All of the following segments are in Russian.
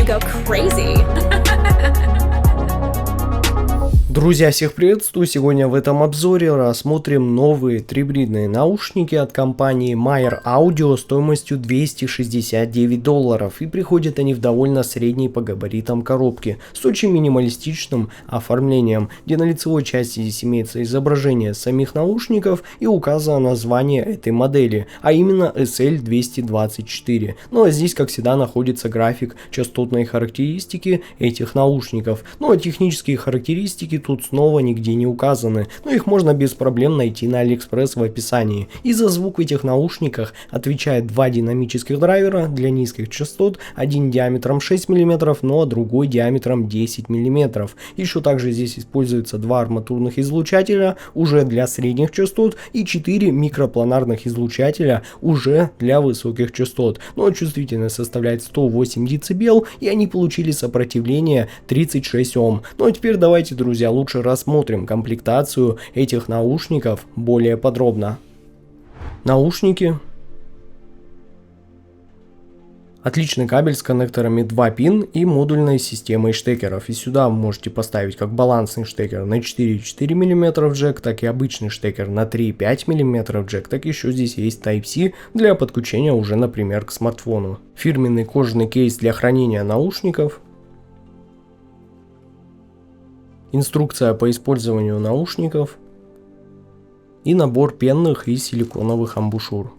go crazy. Друзья, всех приветствую! Сегодня в этом обзоре рассмотрим новые трибридные наушники от компании Meyer Audio стоимостью $269, и приходят они в довольно средней по габаритам коробке с очень минималистичным оформлением, где на лицевой части здесь имеется изображение самих наушников и указано название этой модели, а именно SL224. Ну а здесь, как всегда, находится график частотной характеристики этих наушников. Ну а технические характеристики тут снова нигде не указаны, но их можно без проблем найти на AliExpress в описании. И за звук в этих наушниках отвечает два динамических драйвера для низких частот, один диаметром 6 мм, ну а другой диаметром 10 мм. Еще также здесь используются два арматурных излучателя уже для средних частот и 4 микропланарных излучателя уже для высоких частот. Но чувствительность составляет 108 дБ, и они получили сопротивление 36 Ом. Ну а теперь давайте, друзья, лучше рассмотрим комплектацию этих наушников более подробно. Наушники. Отличный кабель с коннекторами 2 пин и модульной системой штекеров. И сюда вы можете поставить как балансный штекер на 4,4 мм джек, так и обычный штекер на 3,5 мм джек. Так еще здесь есть Type-C для подключения уже, например, к смартфону. Фирменный кожаный кейс для хранения наушников. Инструкция по использованию наушников и набор пенных и силиконовых амбушюр.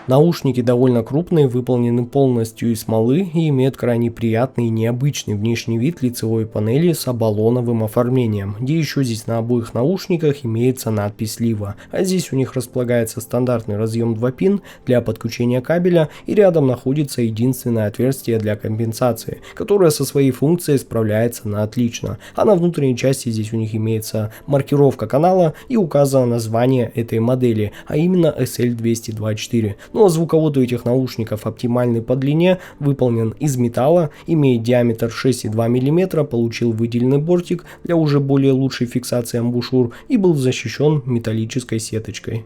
Наушники довольно крупные, выполнены полностью из смолы и имеют крайне приятный и необычный внешний вид лицевой панели с оболоновым оформлением, где еще здесь на обоих наушниках имеется надпись Liva, а здесь у них располагается стандартный разъем 2 пин для подключения кабеля, и рядом находится единственное отверстие для компенсации, которое со своей функцией справляется на отлично, а на внутренней части здесь у них имеется маркировка канала и указано название этой модели, а именно SL224. Ну а звуковод у этих наушников оптимальный по длине, выполнен из металла, имеет диаметр 6,2 мм, получил выделенный бортик для уже более лучшей фиксации амбушюр и был защищен металлической сеточкой.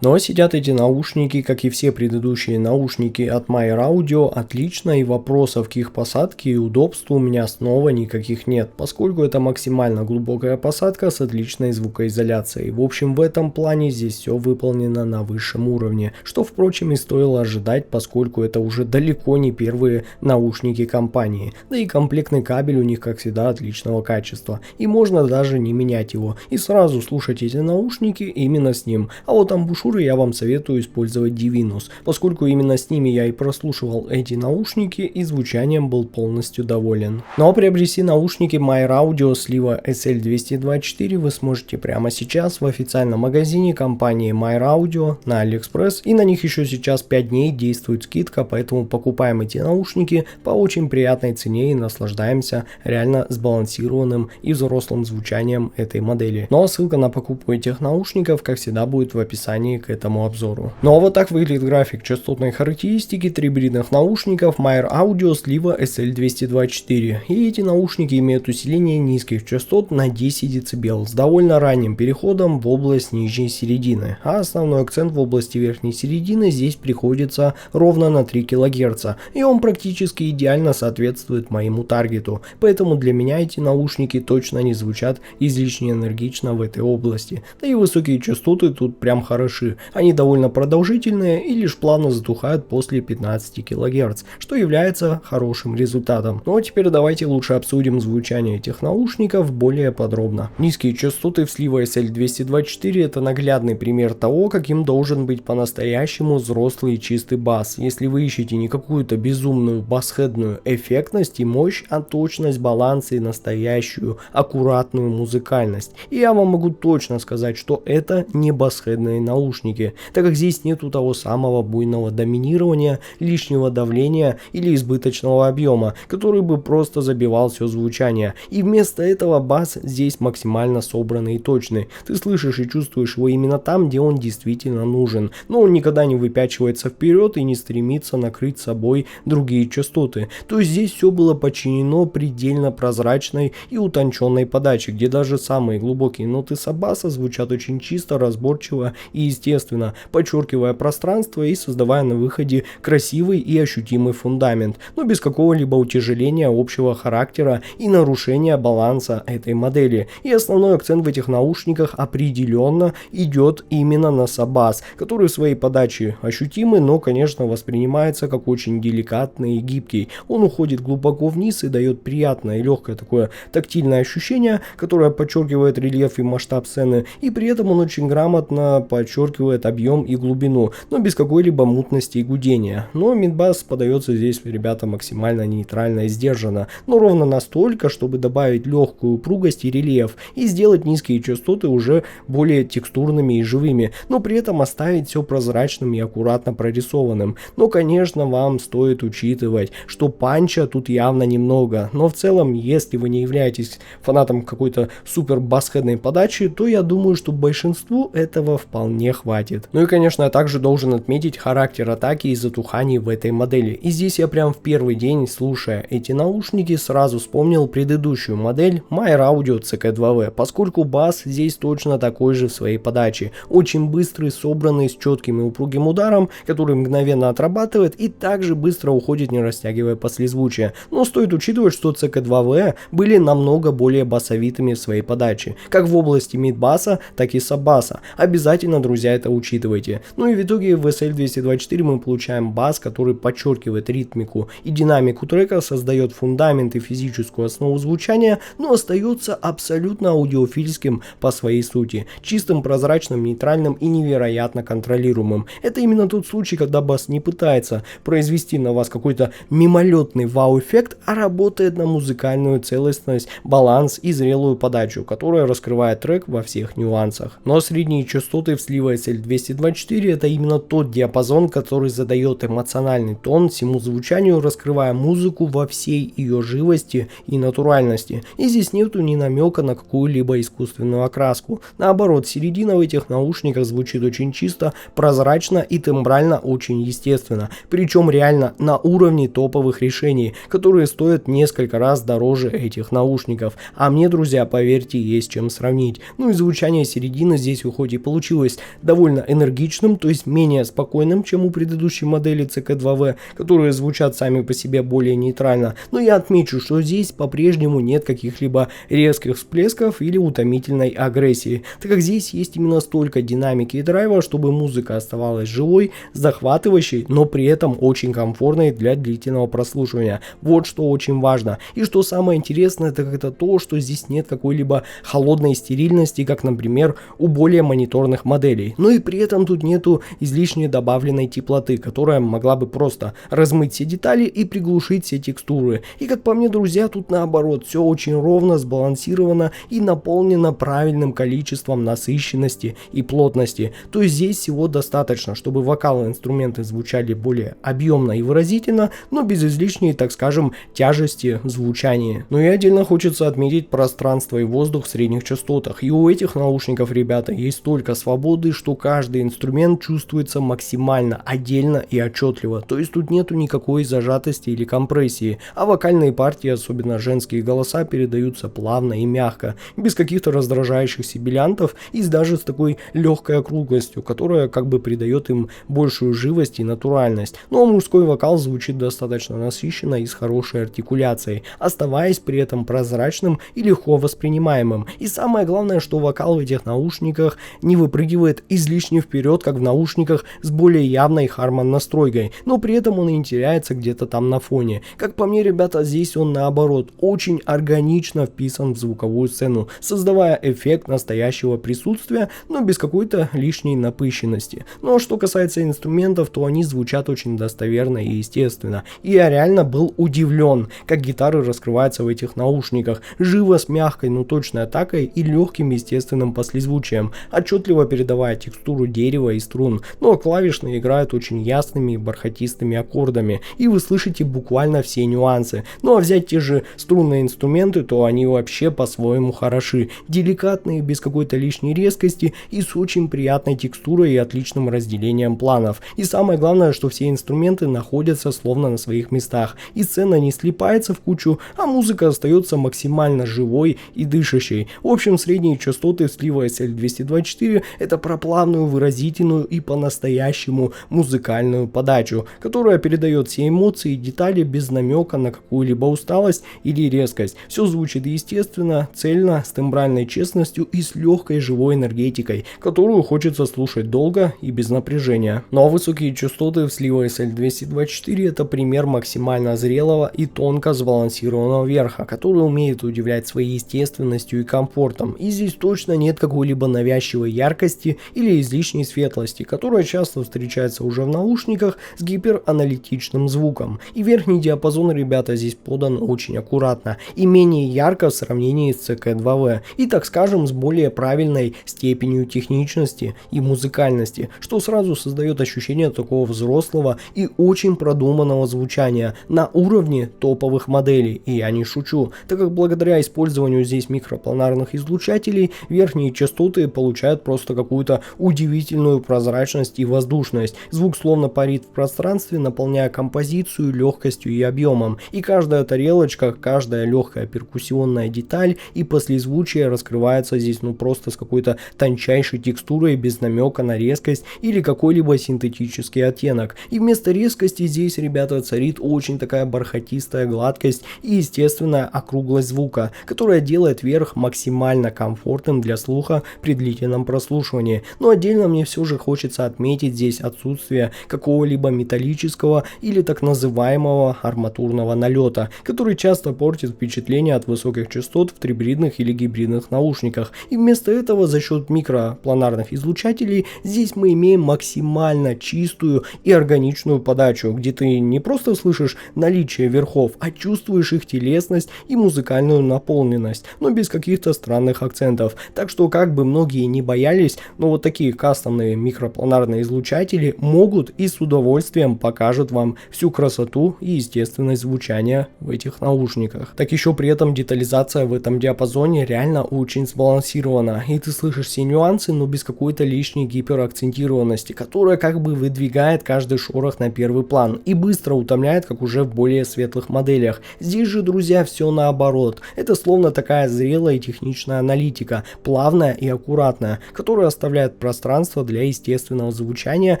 Но сидят эти наушники, как и все предыдущие наушники от Meyer Audio, отлично, и вопросов к их посадке и удобству у меня снова никаких нет, поскольку это максимально глубокая посадка с отличной звукоизоляцией. В общем, в этом плане здесь все выполнено на высшем уровне, что, впрочем, и стоило ожидать, поскольку это уже далеко не первые наушники компании. Да и комплектный кабель у них, как всегда, отличного качества, и можно даже не менять его, и сразу слушать эти наушники именно с ним. А вот амбушюры я вам советую использовать Divinus, поскольку именно с ними я и прослушивал эти наушники и звучанием был полностью доволен. Но приобрести наушники Meyer Audio с Liva SL224 вы сможете прямо сейчас в официальном магазине компании Meyer Audio на AliExpress, и на них еще сейчас 5 дней действует скидка, поэтому покупаем эти наушники по очень приятной цене и наслаждаемся реально сбалансированным и взрослым звучанием этой модели. Ну а ссылка на покупку этих наушников, как всегда, будет в описании к этому обзору. Ну а вот так выглядит график частотной характеристики трибридных наушников Meyer Audio с Liva SL224. И эти наушники имеют усиление низких частот на 10 дБ с довольно ранним переходом в область нижней середины, а основной акцент в области верхней середины здесь приходится ровно на 3 кГц, и он практически идеально соответствует моему таргету, поэтому для меня эти наушники точно не звучат излишне энергично в этой области, да и высокие частоты тут прям хороши. Они довольно продолжительные и лишь плавно затухают после 15 кГц, что является хорошим результатом. Ну а теперь давайте лучше обсудим звучание этих наушников более подробно. Низкие частоты в Liva SL224 это наглядный пример того, каким должен быть по-настоящему взрослый и чистый бас. Если вы ищете не какую-то безумную басхедную эффектность и мощь, а точность, баланс и настоящую аккуратную музыкальность. И я вам могу точно сказать, что это не басхедные наушники, так как здесь нету того самого буйного доминирования, лишнего давления или избыточного объема, который бы просто забивал все звучание. И вместо этого бас здесь максимально собранный и точный. Ты слышишь и чувствуешь его именно там, где он действительно нужен, но он никогда не выпячивается вперед и не стремится накрыть собой другие частоты. То есть здесь все было подчинено предельно прозрачной и утонченной подаче, где даже самые глубокие ноты сабаса звучат очень чисто, разборчиво и естественно. естественно, подчеркивая пространство и создавая на выходе красивый и ощутимый фундамент, но без какого-либо утяжеления общего характера и нарушения баланса этой модели. И основной акцент в этих наушниках определенно идет именно на саббас, который в своей подаче ощутимый, но, конечно, воспринимается как очень деликатный и гибкий. Он уходит глубоко вниз и дает приятное и легкое такое тактильное ощущение, которое подчеркивает рельеф и масштаб сцены, и при этом он очень грамотно подчеркивает объем и глубину, но без какой-либо мутности и гудения. Но мидбас подается здесь, ребята, максимально нейтрально и сдержанно, но ровно настолько, чтобы добавить легкую упругость и рельеф, и сделать низкие частоты уже более текстурными и живыми, но при этом оставить все прозрачным и аккуратно прорисованным. Но, конечно, вам стоит учитывать, что панча тут явно немного, но в целом, если вы не являетесь фанатом какой-то супер басхедной подачи, то я думаю, что большинству этого вполне хватит. Ну и, конечно, я также должен отметить характер атаки и затуханий в этой модели. И здесь я прям в первый день, слушая эти наушники, сразу вспомнил предыдущую модель Meyer Audio CK2V, поскольку бас здесь точно такой же в своей подаче. Очень быстрый, собранный, с четким и упругим ударом, который мгновенно отрабатывает и также быстро уходит, не растягивая послезвучие. Но стоит учитывать, что CK2V были намного более басовитыми в своей подаче, как в области мидбаса, так и саббаса. Обязательно, друзья, это учитывайте. Ну и в итоге в SL224 мы получаем бас, который подчеркивает ритмику и динамику трека, создает фундамент и физическую основу звучания, но остается абсолютно аудиофильским по своей сути, чистым, прозрачным, нейтральным и невероятно контролируемым. Это именно тот случай, когда бас не пытается произвести на вас какой-то мимолетный вау-эффект, а работает на музыкальную целостность, баланс и зрелую подачу, которая раскрывает трек во всех нюансах. Но средние частоты в слива SL224 это именно тот диапазон, который задает эмоциональный тон всему звучанию, раскрывая музыку во всей ее живости и натуральности. И здесь нету ни намека на какую-либо искусственную окраску. Наоборот, середина в этих наушниках звучит очень чисто, прозрачно и тембрально очень естественно. Причем реально на уровне топовых решений, которые стоят несколько раз дороже этих наушников. А мне, друзья, поверьте, есть чем сравнить. Ну и звучание середины здесь хоть и получилось довольно энергичным, то есть менее спокойным, чем у предыдущей модели CK2V, которые звучат сами по себе более нейтрально. Но я отмечу, что здесь по-прежнему нет каких-либо резких всплесков или утомительной агрессии, так как здесь есть именно столько динамики и драйва, чтобы музыка оставалась живой, захватывающей, но при этом очень комфортной для длительного прослушивания. Вот что очень важно. И что самое интересное, так это то, что здесь нет какой-либо холодной стерильности, как, например, у более мониторных моделей. Но и при этом тут нету излишне добавленной теплоты, которая могла бы просто размыть все детали и приглушить все текстуры. И как по мне, друзья, тут наоборот, все очень ровно, сбалансировано и наполнено правильным количеством насыщенности и плотности. То есть здесь всего достаточно, чтобы вокал и инструменты звучали более объемно и выразительно, но без излишней, так скажем, тяжести в звучании. Но и отдельно хочется отметить пространство и воздух в средних частотах. И у этих наушников, ребята, есть столько свободы, что каждый инструмент чувствуется максимально отдельно и отчетливо. То есть тут нету никакой зажатости или компрессии, а вокальные партии, особенно женские голоса, передаются плавно и мягко, без каких-то раздражающих сибилянтов и даже с такой легкой округлостью, которая как бы придает им большую живость и натуральность. Но мужской вокал звучит достаточно насыщенно и с хорошей артикуляцией, оставаясь при этом прозрачным и легко воспринимаемым. И самое главное, что вокал в этих наушниках не выпрыгивает излишне вперед, как в наушниках с более явной Harman настройкой, но при этом он и не теряется где-то там на фоне. Как по мне, ребята, здесь он наоборот очень органично вписан в звуковую сцену, создавая эффект настоящего присутствия, но без какой-то лишней напыщенности. Но что касается инструментов, то они звучат очень достоверно и естественно. И я реально был удивлен, как гитары раскрываются в этих наушниках, живо, с мягкой, но точной атакой и легким естественным послезвучием, отчетливо передавая текстуру дерева и струн. Но клавишные играют очень ясными и бархатистыми аккордами, и вы слышите буквально все нюансы. Ну а взять те же струнные инструменты, то они вообще по-своему хороши, деликатные, без какой-то лишней резкости и с очень приятной текстурой и отличным разделением планов. И самое главное, что все инструменты находятся словно на своих местах, и сцена не слипается в кучу, а музыка остается максимально живой и дышащей. В общем, средние частоты слива SL224 это проплаченные плавную, выразительную и по-настоящему музыкальную подачу, которая передает все эмоции и детали без намека на какую-либо усталость или резкость. Все звучит естественно, цельно, с тембральной честностью и с легкой живой энергетикой, которую хочется слушать долго и без напряжения. Ну а высокие частоты в Sliwa SL224 это пример максимально зрелого и тонко сбалансированного верха, который умеет удивлять своей естественностью и комфортом. И здесь точно нет какой-либо навязчивой яркости или излишней светлости, которая часто встречается уже в наушниках с гипераналитичным звуком. И верхний диапазон, ребята, здесь подан очень аккуратно и менее ярко в сравнении с CK2V. И, так скажем, с более правильной степенью техничности и музыкальности, что сразу создает ощущение такого взрослого и очень продуманного звучания на уровне топовых моделей. И я не шучу, так как благодаря использованию здесь микропланарных излучателей верхние частоты получают просто какую-то удивительную прозрачность и воздушность. Звук словно парит в пространстве, наполняя композицию легкостью и объемом. И каждая тарелочка, каждая легкая перкуссионная деталь и послезвучие раскрывается здесь просто с какой-то тончайшей текстурой без намека на резкость или какой-либо синтетический оттенок. И вместо резкости здесь, ребята, царит очень такая бархатистая гладкость и естественная округлость звука, которая делает верх максимально комфортным для слуха при длительном прослушивании. Но отдельно мне все же хочется отметить здесь отсутствие какого-либо металлического или так называемого арматурного налета, который часто портит впечатление от высоких частот в трибридных или гибридных наушниках. И вместо этого за счет микропланарных излучателей здесь мы имеем максимально чистую и органичную подачу, где ты не просто слышишь наличие верхов, а чувствуешь их телесность и музыкальную наполненность, но без каких-то странных акцентов. Так что, как бы многие не боялись, но вот такие кастомные микропланарные излучатели могут и с удовольствием покажут вам всю красоту и естественность звучания в этих наушниках. Так еще при этом детализация в этом диапазоне реально очень сбалансирована, и ты слышишь все нюансы, но без какой-то лишней гиперакцентированности, которая как бы выдвигает каждый шорох на первый план и быстро утомляет, как уже в более светлых моделях. Здесь же, друзья, все наоборот. Это словно такая зрелая и техничная аналитика, плавная и аккуратная, которая оставляет пространство для естественного звучания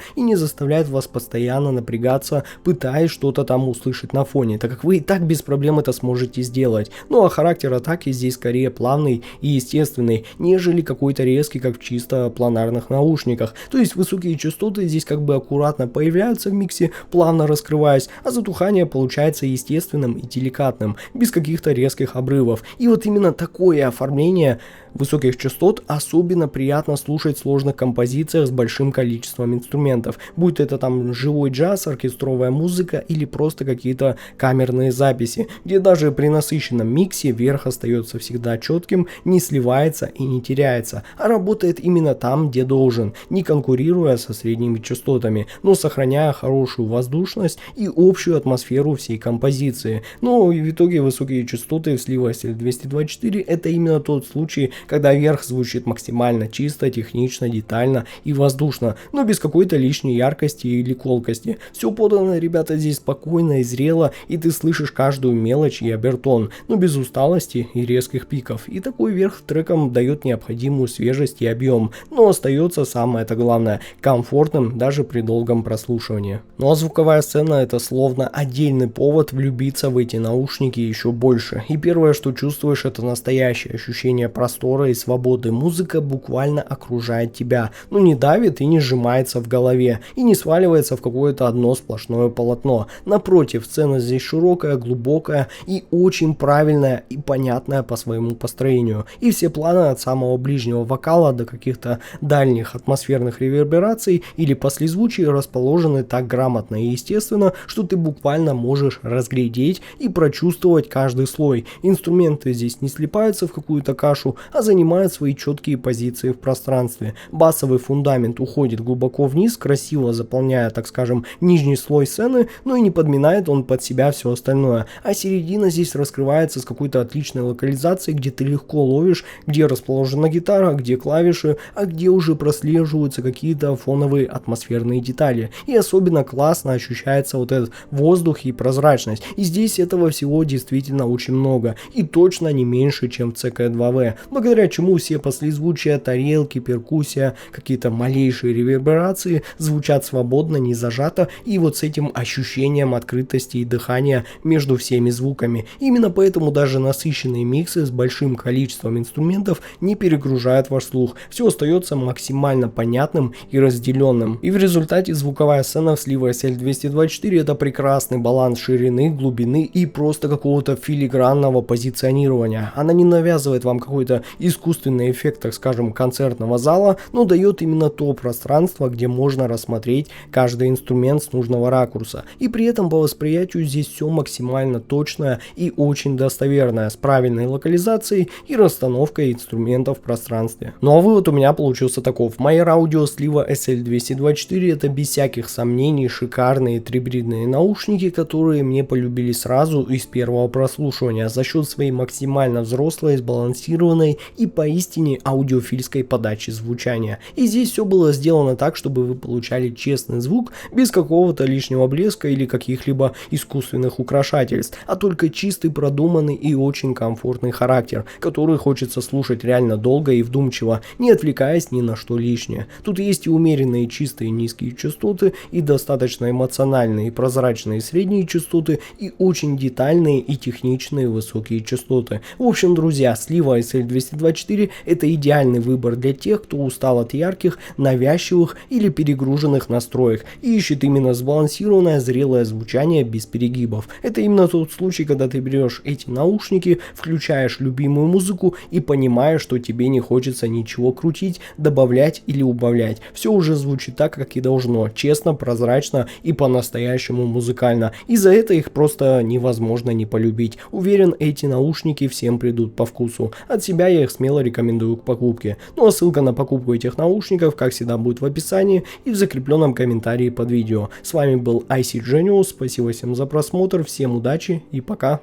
и не заставляет вас постоянно напрягаться, пытаясь что-то там услышать на фоне, так как вы и так без проблем это сможете сделать. Ну а характер атаки здесь скорее плавный и естественный, нежели какой-то резкий, как в чисто планарных наушниках. То есть высокие частоты здесь как бы аккуратно появляются в миксе, плавно раскрываясь, а затухание получается естественным и деликатным, без каких-то резких обрывов. И вот именно такое оформление высоких частот особенно приятно слушать в сложных композициях с большим количеством инструментов, будь это там живой джаз, оркестровая музыка или просто какие-то камерные записи, где даже при насыщенном миксе верх остается всегда четким, не сливается и не теряется, а работает именно там, где должен, не конкурируя со средними частотами, но сохраняя хорошую воздушность и общую атмосферу всей композиции. Но в итоге высокие частоты в Sliwa SL224 это именно тот случай, когда верх звучит максимально чисто, технично, детально и воздушно, но без какой-то лишней яркости или колкости. Все подано, ребята, здесь спокойно и зрело, и ты слышишь каждую мелочь и обертон, но без усталости и резких пиков. И такой верх трекам дает необходимую свежесть и объем, но остается самое это главное, комфортным даже при долгом прослушивании. Ну а звуковая сцена это словно отдельный повод влюбиться в эти наушники еще больше. И первое, что чувствуешь, это настоящее ощущение простора и свободы. Музыка буквально окружает тебя, но не давит и не сжимается в голове, и не сваливается в какое-то одно сплошное полотно. Напротив, сцена здесь широкая, глубокая и очень правильная и понятная по своему построению. И все планы от самого ближнего вокала до каких-то дальних атмосферных ревербераций или послезвучий расположены так грамотно и естественно, что ты буквально можешь разглядеть и прочувствовать каждый слой. Инструменты здесь не слипаются в какую-то кашу, а занимают свои четкие позиции в пространстве. Басовый фундамент уходит глубоко вниз, красиво заполняя, так скажем, нижний слой сцены, но и не подминает он под себя все остальное. А середина здесь раскрывается с какой-то отличной локализацией, где ты легко ловишь, где расположена гитара, где клавиши, а где уже прослеживаются какие-то фоновые атмосферные детали. И особенно классно ощущается вот этот воздух и прозрачность. И здесь этого всего действительно очень много. И точно не меньше, чем в CK2V. Благодаря чему все послезвучия, тарелки, перкуссия все какие-то малейшие реверберации звучат свободно, не зажато, и вот с этим ощущением открытости и дыхания между всеми звуками. Именно поэтому даже насыщенные миксы с большим количеством инструментов не перегружают ваш слух. Все остается максимально понятным и разделенным. И в результате звуковая сцена в Sliwa SL224 это прекрасный баланс ширины, глубины и просто какого-то филигранного позиционирования. Она не навязывает вам какой-то искусственный эффект, так скажем, концертного зала, но дает именно то пространство, где можно рассмотреть каждый инструмент с нужного ракурса. И при этом по восприятию здесь все максимально точное и очень достоверное, с правильной локализацией и расстановкой инструментов в пространстве. Ну а вывод у меня получился таков. Meyer Audio Sliwa SL224 это без всяких сомнений шикарные трибридные наушники, которые мне полюбили сразу из первого прослушивания за счет своей максимально взрослой, сбалансированной и поистине аудиофильской подачи звучания. И здесь все было сделано так, чтобы вы получали честный звук без какого-то лишнего блеска или каких-либо искусственных украшательств, а только чистый, продуманный и очень комфортный характер, который хочется слушать реально долго и вдумчиво, не отвлекаясь ни на что лишнее. Тут есть и умеренные чистые низкие частоты, и достаточно эмоциональные и прозрачные средние частоты, и очень детальные и техничные высокие частоты. В общем, друзья, Sliwa SL224 это идеальный выбор для тех, кто устал от ярких, навязчивых или перегруженных настроек и ищет именно сбалансированное, зрелое звучание без перегибов. Это именно тот случай, когда ты берешь эти наушники, включаешь любимую музыку и понимаешь, что тебе не хочется ничего крутить, добавлять или убавлять. Все уже звучит так, как и должно, честно, прозрачно и по-настоящему музыкально. И за это их просто невозможно не полюбить. Уверен, эти наушники всем придут по вкусу. От себя я их смело рекомендую к покупке. Ну а ссылка на покупку этих наушников, как всегда, будет в описании и в закрепленном комментарии под видео. С вами был IC Genius, спасибо всем за просмотр, всем удачи и пока.